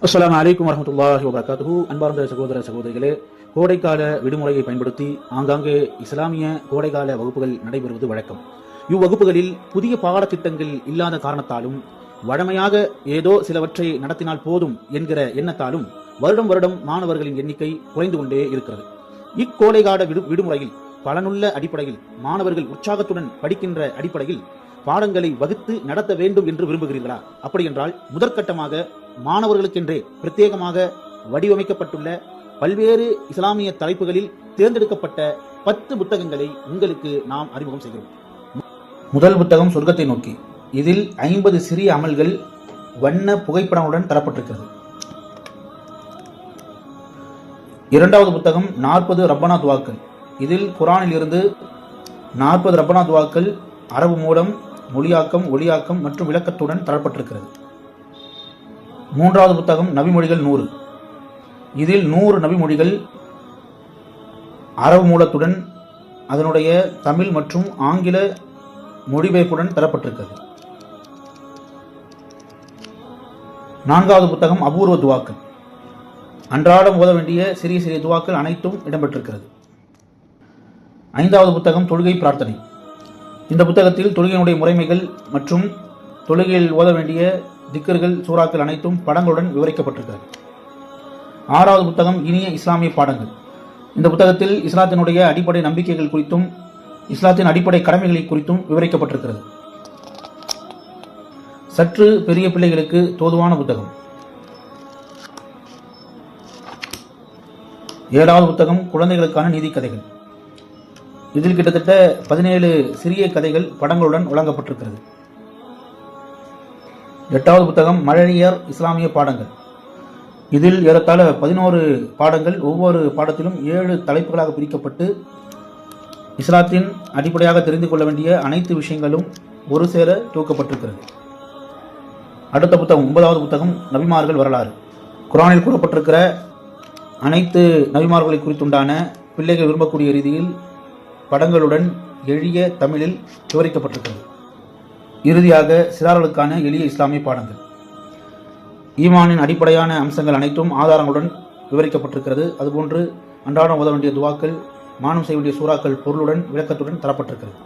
அஸ்ஸலாமு அலைக்கும் வரஹ்மத்துல்லாஹி வபரகாத்துஹு. அன்பார்ந்த சகோதர சகோதரிகளே, கோடைக்கால விடுமுறையை பயன்படுத்தி ஆங்காங்கே இஸ்லாமிய கோடைக்கால வகுப்புகள் நடைபெறுவது வழக்கம். இவ்வகுப்புகளில் புதிய பாடத்திட்டங்கள் இல்லாத காரணத்தாலும் வழமையாக ஏதோ சிலவற்றை நடத்தினால் போதும் என்கிற எண்ணத்தாலும் வருடம் வருடம் மாணவர்களின் எண்ணிக்கை குறைந்து கொண்டே இருக்கிறது. இக்கோடைகால விடுமுறையில் பலனுள்ள அடிப்படையில் மாணவர்கள் உற்சாகத்துடன் படிக்கின்ற அடிப்படையில் பாடங்களை வகுத்து நடத்த வேண்டும் என்று விரும்புகிறீர்களா? அப்படி என்றால் முதற்கட்டமாக மாணவர்களுக்கென்றே பிரத்யேகமாக வடிவமைக்கப்பட்டுள்ள பல்வேறு இஸ்லாமிய தலைப்புகளில் தேர்ந்தெடுக்கப்பட்ட 10 புத்தகங்களை உங்களுக்கு நாம் அறிமுகம் செய்கிறோம். முதல் புத்தகம் சொர்க்கத்தை நோக்கி. இதில் 50 சிறிய அமல்கள் வண்ண புகைப்படங்களுடன் தரப்பட்டிருக்கிறது. இரண்டாவது புத்தகம் 40 ரப்பனா துவாக்கள். இதில் குர்ஆனில் இருந்து 40 ரப்பனா துவாக்கள் அரபு மூலம் மொழியாக்கம், ஒளியாக்கம் மற்றும் விளக்கத்துடன் தரப்பட்டிருக்கிறது. மூன்றாவது புத்தகம் நபிமொழிகள் 100. இதில் 100 நபிமொழிகள் அரபு மூலத்துடன் அதனுடைய தமிழ் மற்றும் ஆங்கில மொழிபெயர்ப்புடன் தரப்பட்டிருக்கிறது. நான்காவது புத்தகம் அபூர்வ துவாக்கள். அன்றாடம் ஓத வேண்டிய சிறிய சிறிய துவாக்கள் அனைத்தும் இடம்பெற்றிருக்கிறது. ஐந்தாவது புத்தகம் தொழுகை பிரார்த்தனை. இந்த புத்தகத்தில் தொழுகையினுடைய முறைமைகள் மற்றும் தொழுகையில் ஓத வேண்டிய திக்கர்கள், சூறாக்கள் அனைத்தும் படங்களுடன் விவரிக்கப்பட்டிருக்கிறது. ஆறாவது புத்தகம் இனிய இஸ்லாமிய பாடங்கள். இந்த புத்தகத்தில் இஸ்லாத்தினுடைய அடிப்படை நம்பிக்கைகள் குறித்தும் இஸ்லாத்தின் அடிப்படை கடமைகளை குறித்தும் விவரிக்கப்பட்டிருக்கிறது. சற்று பெரிய பிள்ளைகளுக்கு தோதுவான புத்தகம். ஏழாவது புத்தகம் குழந்தைகளுக்கான நீதி கதைகள். இதில் கிட்டத்தட்ட 17 சிறிய கதைகள் படங்களுடன் வழங்கப்பட்டிருக்கிறது. எட்டாவது புத்தகம் மழலையர் இஸ்லாமிய பாடங்கள். இதில் ஏறத்தாழ 11 பாடங்கள், ஒவ்வொரு பாடத்திலும் 7 தலைப்புகளாக பிரிக்கப்பட்டு இஸ்லாத்தின் அடிப்படையாக தெரிந்து கொள்ள வேண்டிய அனைத்து விஷயங்களும் ஒரு சேர தூக்கப்பட்டிருக்கிறது. அடுத்த புத்தகம் 9வது புத்தகம் நபிமார்கள் வரலாறு. குர்ஆனில் கூறப்பட்டிருக்கிற அனைத்து நபிமார்களை குறித்துண்டான பிள்ளைகள் விரும்பக்கூடிய ரீதியில் படங்களுடன் எளிய தமிழில் விவரிக்கப்பட்டிருக்கிறது. இறுதியாக சிறார்களுக்கான எளிய இஸ்லாமிய பாடங்கள். ஈமானின் அடிப்படையான அம்சங்கள் அனைத்தும் ஆதாரங்களுடன் விவரிக்கப்பட்டிருக்கிறது. அதுபோன்று அன்றாடம் ஓத வேண்டிய துவாக்கள், மானம் செய்ய வேண்டிய சூறாக்கள் பொருளுடன் விளக்கத்துடன் தரப்பட்டிருக்கிறது.